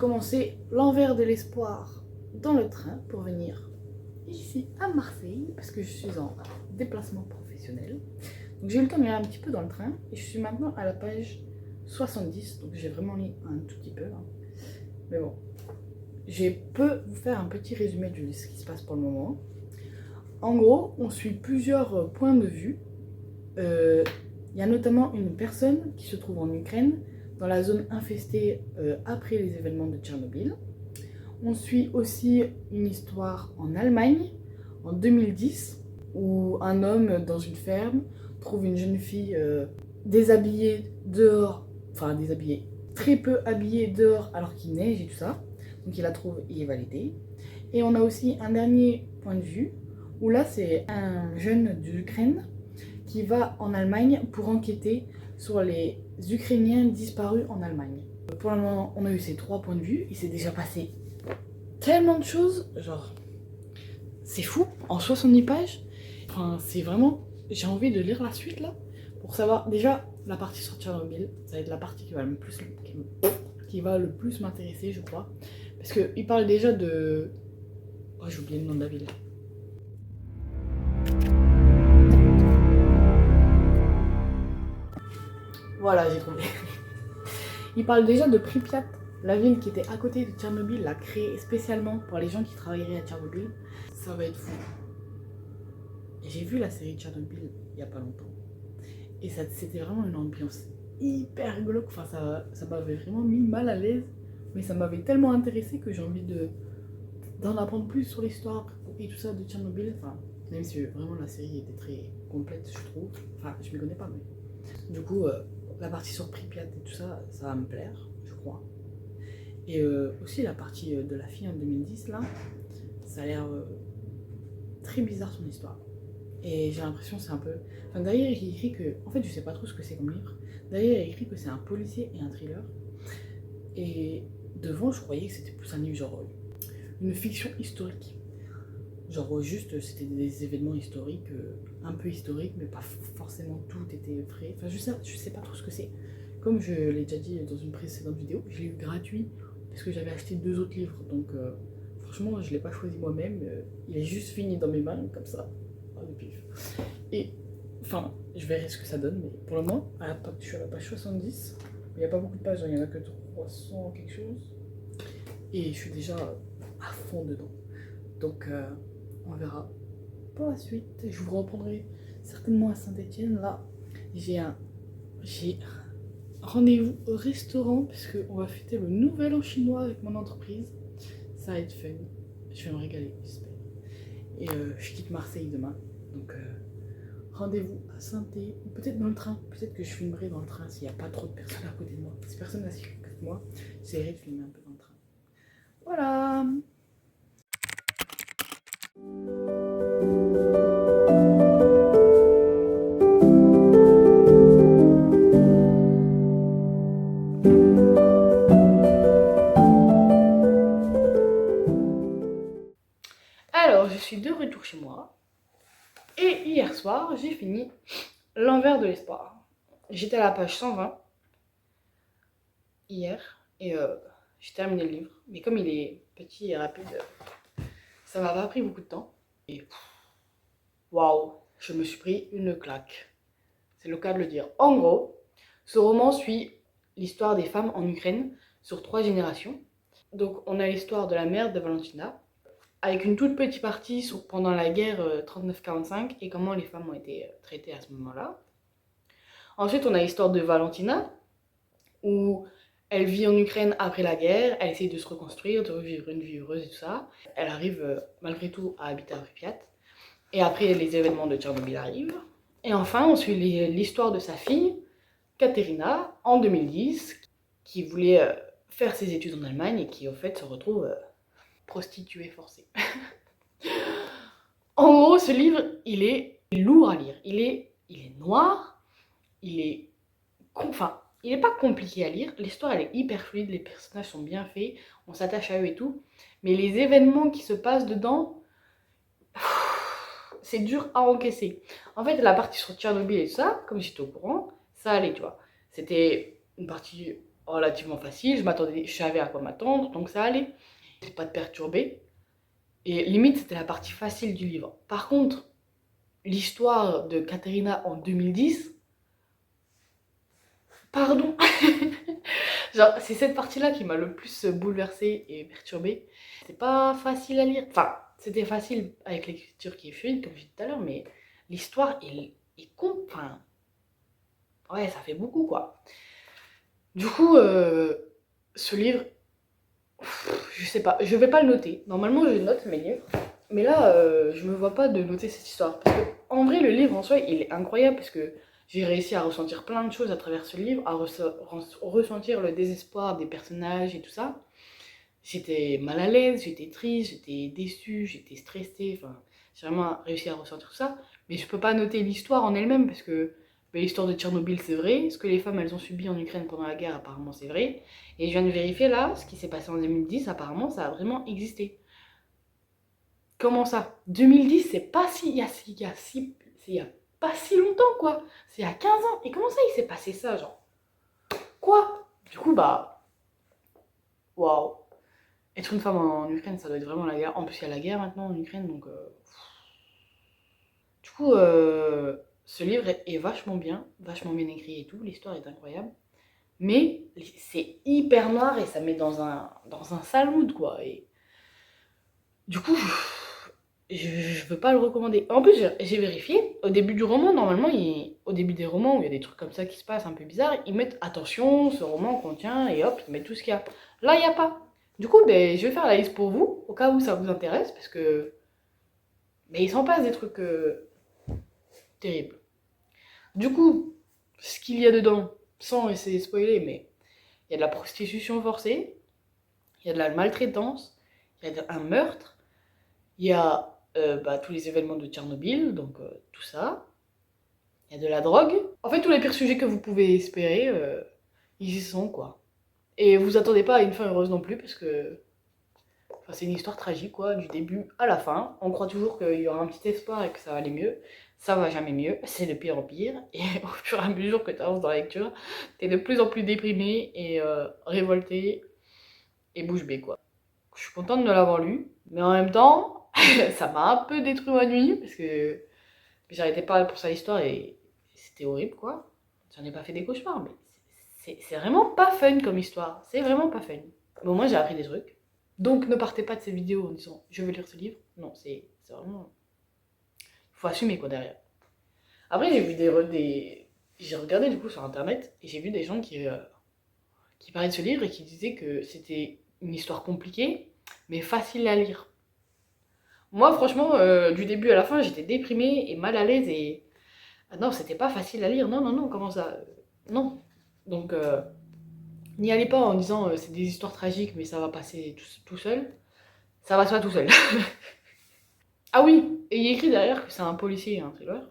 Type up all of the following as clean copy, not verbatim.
commencé l'envers de l'espoir dans le train pour venir ici à Marseille parce que je suis en déplacement professionnel. Donc j'ai eu le temps de lire un petit peu dans le train et je suis maintenant à la page 70, donc j'ai vraiment lu un tout petit peu. Hein. Mais bon, je peux vous faire un petit résumé de ce qui se passe pour le moment. En gros, on suit plusieurs points de vue. Il y a notamment une personne qui se trouve en Ukraine, dans la zone infestée après les événements de Tchernobyl. On suit aussi une histoire en Allemagne, en 2010, où un homme dans une ferme trouve une jeune fille déshabillée dehors, enfin déshabillée, très peu habillée dehors alors qu'il neige et tout ça. Donc il la trouve et il va l'aider. Et on a aussi un dernier point de vue, où là c'est un jeune d'Ukraine qui va en Allemagne pour enquêter sur les Ukrainiens disparus en Allemagne. Pour le moment, on a eu ces 3 points de vue, il s'est déjà passé tellement de choses, genre, c'est fou, en 70 pages. Enfin, c'est vraiment, j'ai envie de lire la suite là, pour savoir, déjà, la partie sur Tchernobyl, ça va être la partie qui va le plus m'intéresser, je crois. Parce qu'il parle déjà de... Oh, j'ai oublié le nom de la ville. Voilà, j'ai trouvé. Il parle déjà de Pripyat, la ville qui était à côté de Tchernobyl, l'a créée spécialement pour les gens qui travailleraient à Tchernobyl. Ça va être fou. J'ai vu la série Tchernobyl il n'y a pas longtemps. Et c'était vraiment une ambiance hyper glauque. Enfin, ça m'avait vraiment mis mal à l'aise. Mais ça m'avait tellement intéressé que j'ai envie d'en apprendre plus sur l'histoire et tout ça de Tchernobyl. Enfin, même si vraiment la série était très complète, je trouve. Enfin, je m'y connais pas, mais... Du coup, la partie sur Pripyat et tout ça, ça va me plaire, je crois. Et aussi la partie de la fille en 2010, là, ça a l'air très bizarre son histoire. Et j'ai l'impression que c'est un peu... Enfin, derrière, il écrit que... En fait, je sais pas trop ce que c'est comme livre. Derrière, il écrit que c'est un policier et un thriller. Et devant, je croyais que c'était plus un livre genre... une fiction historique. Genre juste, c'était des événements historiques, un peu historiques, mais pas forcément tout était vrai. Enfin, je sais pas trop ce que c'est. Comme je l'ai déjà dit dans une précédente vidéo, je l'ai eu gratuit parce que j'avais acheté 2 autres livres. Donc, franchement, je l'ai pas choisi moi-même. Il est juste fini dans mes mains, comme ça, de pif. Et, enfin, je verrai ce que ça donne, mais pour le moment, je suis à la page 70. Il n'y a pas beaucoup de pages, il n'y en a que 300 quelque chose. Et je suis déjà à fond dedans. Donc, on verra pour la suite. Je vous reprendrai certainement à Saint-Etienne. Là, j'ai rendez-vous au restaurant parce qu'on va fêter le nouvel an chinois avec mon entreprise. Ça va être fun. Je vais me régaler, j'espère. Et je quitte Marseille demain. Donc, rendez-vous à Saint-Étienne. Peut-être dans le train. Peut-être que je filmerai dans le train s'il n'y a pas trop de personnes à côté de moi. Si personne n'est assis à côté de moi, j'essaierai de filmer un peu dans le train. Voilà. Alors, je suis de retour chez moi. Et hier soir, j'ai fini l'envers de l'espoir. J'étais à la page 120 hier et j'ai terminé le livre. Mais comme il est petit et rapide, ça m'a pas pris beaucoup de temps. Et waouh, je me suis pris une claque. C'est le cas de le dire. En gros, ce roman suit l'histoire des femmes en Ukraine sur 3 générations. Donc on a l'histoire de la mère de Valentina, avec une toute petite partie pendant la guerre 39-45 et comment les femmes ont été traitées à ce moment-là. Ensuite, on a l'histoire de Valentina, où elle vit en Ukraine après la guerre, elle essaye de se reconstruire, de revivre une vie heureuse et tout ça. Elle arrive malgré tout à habiter à Pripyat. Et après, les événements de Tchernobyl arrivent. Et enfin, on suit l'histoire de sa fille, Katerina, en 2010, qui voulait faire ses études en Allemagne et qui, au fait, se retrouve prostituée forcée. En gros, ce livre, il est lourd à lire. Il est noir, il est pas compliqué à lire. L'histoire, elle est hyper fluide, les personnages sont bien faits, on s'attache à eux et tout. Mais les événements qui se passent dedans, c'est dur à encaisser. En fait, la partie sur Tchernobyl et tout ça, comme j'étais au courant, ça allait, tu vois. C'était une partie relativement facile, je savais à quoi m'attendre, donc ça allait. C'est pas de perturber. Et limite, c'était la partie facile du livre. Par contre, l'histoire de Katerina en 2010, pardon, genre, c'est cette partie-là qui m'a le plus bouleversée et perturbée. C'est pas facile à lire. Enfin, c'était facile avec l'écriture qui est fluide, comme j'ai dit tout à l'heure, mais l'histoire est con. Enfin, ouais, ça fait beaucoup, quoi. Du coup, ce livre, je sais pas, je vais pas le noter. Normalement, je note mes livres. Mais là, je me vois pas de noter cette histoire. Parce que, en vrai, le livre en soi, il est incroyable parce que j'ai réussi à ressentir plein de choses à travers ce livre, à ressentir le désespoir des personnages et tout ça. J'étais mal à l'aise, j'étais triste, j'étais déçue, j'étais stressée. Enfin, j'ai vraiment réussi à ressentir tout ça. Mais je peux pas noter l'histoire en elle-même parce que l'histoire de Tchernobyl, c'est vrai. Ce que les femmes, elles ont subi en Ukraine pendant la guerre, apparemment, c'est vrai. Et je viens de vérifier là, ce qui s'est passé en 2010, apparemment, ça a vraiment existé. Comment ça? 2010, c'est pas si. Il y a pas si longtemps, quoi. C'est il y a 15 ans. Et comment ça, il s'est passé ça, genre? Quoi? Du coup, bah. Waouh. Être une femme en Ukraine, ça doit être vraiment la guerre. En plus, il y a la guerre maintenant en Ukraine, donc. Du coup, ce livre est vachement bien écrit et tout. L'histoire est incroyable. Mais c'est hyper noir et ça met dans un sale mood, quoi. Et du coup, je veux pas le recommander. En plus, j'ai vérifié, au début du roman, normalement, au début des romans où il y a des trucs comme ça qui se passent un peu bizarres, ils mettent attention, ce roman contient, et hop, ils mettent tout ce qu'il y a. Là, il n'y a pas. Du coup, ben, je vais faire la liste pour vous, au cas où ça vous intéresse, parce que. Mais il s'en passe des trucs terribles. Du coup, ce qu'il y a dedans, sans essayer de spoiler, mais il y a de la prostitution forcée, il y a de la maltraitance, il y a un meurtre, il y a bah, tous les événements de Tchernobyl, donc tout ça. Il y a de la drogue. En fait, tous les pires sujets que vous pouvez espérer, ils y sont, quoi. Et vous attendez pas à une fin heureuse non plus, parce que enfin, c'est une histoire tragique, quoi, du début à la fin. On croit toujours qu'il y aura un petit espoir et que ça va aller mieux. Ça va jamais mieux, c'est de pire en pire. Et au fur et à mesure que tu avances dans la lecture, t'es de plus en plus déprimé et révolté et bouche bée, quoi. Je suis contente de l'avoir lu, mais en même temps, ça m'a un peu détruit ma nuit, parce que j'arrêtais pas pour ça l'histoire et c'était horrible, quoi. J'en ai pas fait des cauchemars, mais c'est vraiment pas fun comme histoire. C'est vraiment pas fun. Mais au moins, j'ai appris des trucs. Donc, ne partez pas de ces vidéos en disant je vais lire ce livre. Non, c'est vraiment. Faut assumer, quoi, derrière. Après, j'ai vu j'ai regardé du coup sur internet et j'ai vu des gens qui parlaient de ce livre et qui disaient que c'était une histoire compliquée, mais facile à lire. Moi, franchement, du début à la fin, j'étais déprimée et mal à l'aise et. Ah non, c'était pas facile à lire. Non, non, non, comment ça? Non. Donc, n'y allez pas en disant c'est des histoires tragiques, mais ça va passer tout seul. Ça va se faire tout seul. Ah oui, et il y a écrit derrière que c'est un policier et un thriller.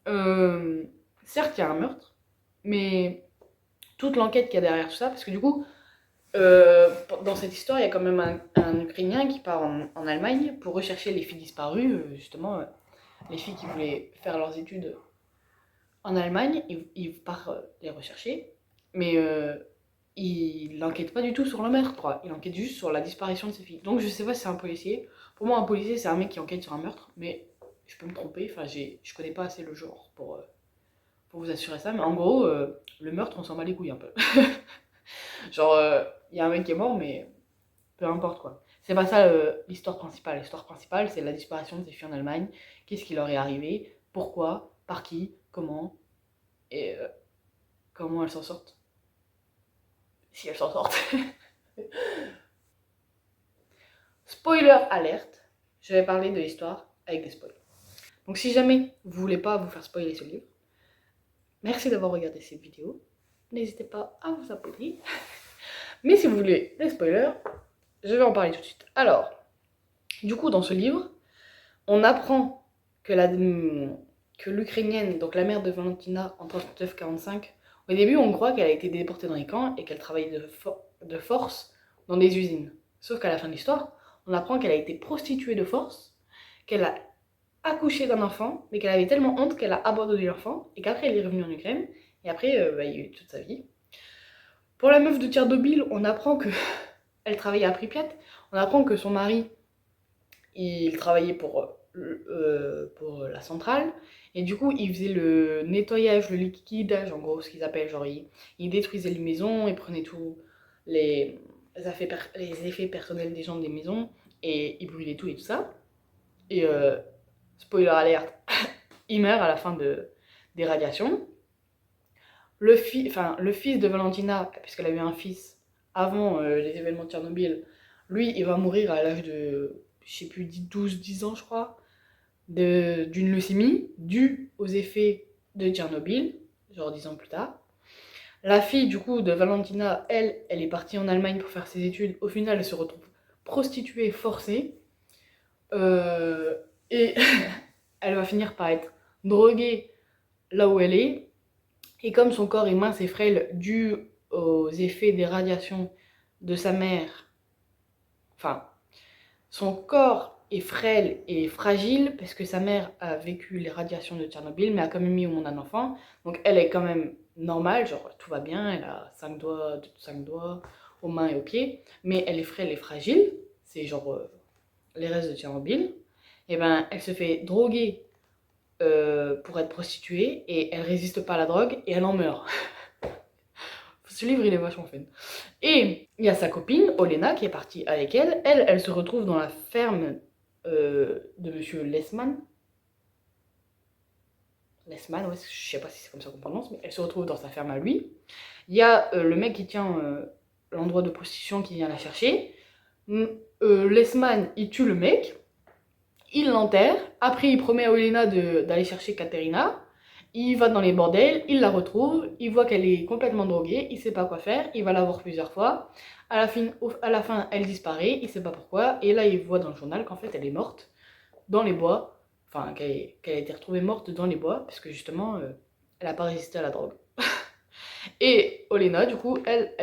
Euh, Certes, il y a un meurtre, mais toute l'enquête qu'il y a derrière tout ça, parce que du coup, dans cette histoire, il y a quand même un Ukrainien qui part en Allemagne pour rechercher les filles disparues, justement, les filles qui voulaient faire leurs études en Allemagne, il part les rechercher, mais il n'enquête pas du tout sur le meurtre, quoi. Il enquête juste sur la disparition de ces filles. Donc je sais pas si c'est un policier. Pour moi, un policier, c'est un mec qui enquête sur un meurtre, mais je peux me tromper, enfin, je connais pas assez le genre pour vous assurer ça, mais en gros, le meurtre, on s'en bat les couilles un peu. Genre, il y a un mec qui est mort, mais peu importe, quoi. C'est pas ça l'histoire principale. L'histoire principale, c'est la disparition de ces filles en Allemagne. Qu'est-ce qui leur est arrivé? Pourquoi? Par qui? Comment? Et comment elles s'en sortent? Si elles s'en sortent. Spoiler alerte, je vais parler de l'histoire avec des spoilers. Donc si jamais vous voulez pas vous faire spoiler ce livre, merci d'avoir regardé cette vidéo. N'hésitez pas à vous abonner. Mais si vous voulez des spoilers, je vais en parler tout de suite. Alors, du coup, dans ce livre, on apprend que l'Ukrainienne, donc la mère de Valentina en 39-45, au début, on croit qu'elle a été déportée dans les camps et qu'elle travaillait de force dans des usines. Sauf qu'à la fin de l'histoire, on apprend qu'elle a été prostituée de force, qu'elle a accouché d'un enfant, mais qu'elle avait tellement honte qu'elle a abandonné l'enfant, et qu'après elle est revenue en Ukraine, et après, il y a eu toute sa vie. Pour la meuf de Tchernobyl, on apprend que elle travaillait à Pripyat. On apprend que son mari, il travaillait pour la centrale. Et du coup, il faisait le nettoyage, le liquidage, en gros, ce qu'ils appellent. Genre, il détruisait les maisons, il prenait tous les les effets personnels des gens des maisons. Et il brûlait tout et tout ça. Et spoiler alert, il meurt à la fin des radiations. Le fils de Valentina, puisqu'elle a eu un fils avant les événements de Tchernobyl, lui, il va mourir à l'âge de, je sais plus, 12-10 ans, je crois, d'une leucémie due aux effets de Tchernobyl, genre 10 ans plus tard. La fille, du coup, de Valentina, elle est partie en Allemagne pour faire ses études. Au final, elle se retrouve prostituée forcée. Et elle va finir par être droguée là où elle est. Et comme son corps est mince et frêle dû aux effets des radiations de sa mère, enfin, son corps est frêle et fragile parce que sa mère a vécu les radiations de Tchernobyl, mais a quand même mis au monde un enfant. Donc elle est quand même normale, genre tout va bien, elle a 5 doigts aux mains et aux pieds, mais elle est frêle et fragile, c'est genre les restes de Tchernobyl. Et ben elle se fait droguer pour être prostituée et elle résiste pas à la drogue et elle en meurt. Ce livre il est vachement fun. Et il y a sa copine, Olena, qui est partie avec elle. Elle se retrouve dans la ferme de monsieur Lessman. Lessman, ouais, je sais pas si c'est comme ça qu'on prononce, mais elle se retrouve dans sa ferme à lui. Il y a le mec qui tient l'endroit de prostitution qui vient la chercher. Lessman, il tue le mec. Il l'enterre. Après, il promet à Olena d'aller chercher Katerina. Il va dans les bordels, il la retrouve, il voit qu'elle est complètement droguée, il sait pas quoi faire, il va la voir plusieurs fois. À la fin, elle disparaît, il sait pas pourquoi, et là il voit dans le journal qu'en fait elle est morte dans les bois, enfin qu'elle a été retrouvée morte dans les bois, parce que justement elle a pas résisté à la drogue. Et Olena, du coup, elle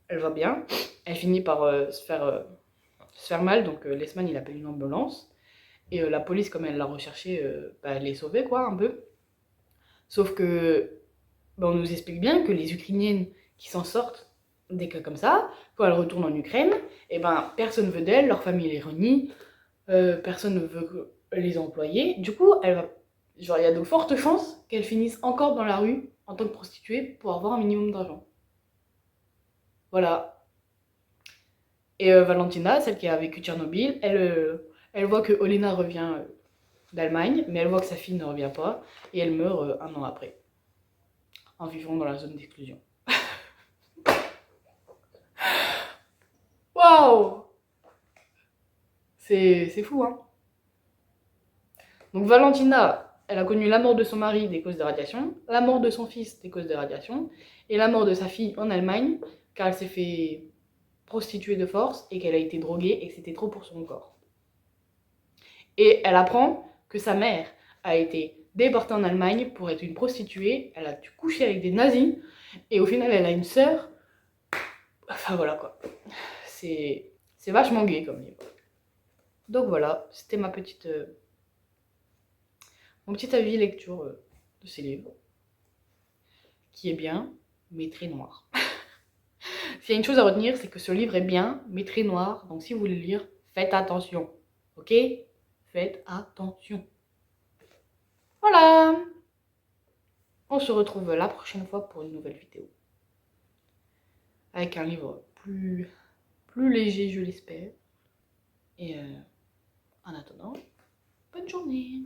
va bien, elle finit par se faire mal, donc Lesman il appelle une ambulance, et la police, comme elle l'a recherchée, bah, elle est sauvée quoi, un peu. Sauf que on nous explique bien que les Ukrainiennes qui s'en sortent des cas comme ça, quand elles retournent en Ukraine, et ben personne ne veut d'elles, leur famille les renie, personne ne veut les employer. Du coup, genre il y a de fortes chances qu'elles finissent encore dans la rue en tant que prostituées pour avoir un minimum d'argent. Voilà. Et Valentina, celle qui a vécu Tchernobyl, elle voit que Olena revient d'Allemagne, mais elle voit que sa fille ne revient pas, et elle meurt un an après, en vivant dans la zone d'exclusion. Waouh! C'est fou, hein. Donc Valentina, elle a connu la mort de son mari des causes des radiations, la mort de son fils des causes des radiations, et la mort de sa fille en Allemagne, car elle s'est fait prostituer de force et qu'elle a été droguée et que c'était trop pour son corps. Et elle apprend que sa mère a été déportée en Allemagne pour être une prostituée, elle a dû coucher avec des nazis, et au final elle a une sœur. Enfin voilà quoi. C'est vachement gay comme livre. Donc voilà, c'était mon petit avis lecture de ces livres, qui est bien, mais très noir. S'il y a une chose à retenir, c'est que ce livre est bien, mais très noir, donc si vous voulez le lire, faites attention, ok? Faites attention. Voilà! On se retrouve la prochaine fois pour une nouvelle vidéo. Avec un livre plus léger, je l'espère. Et en attendant, bonne journée!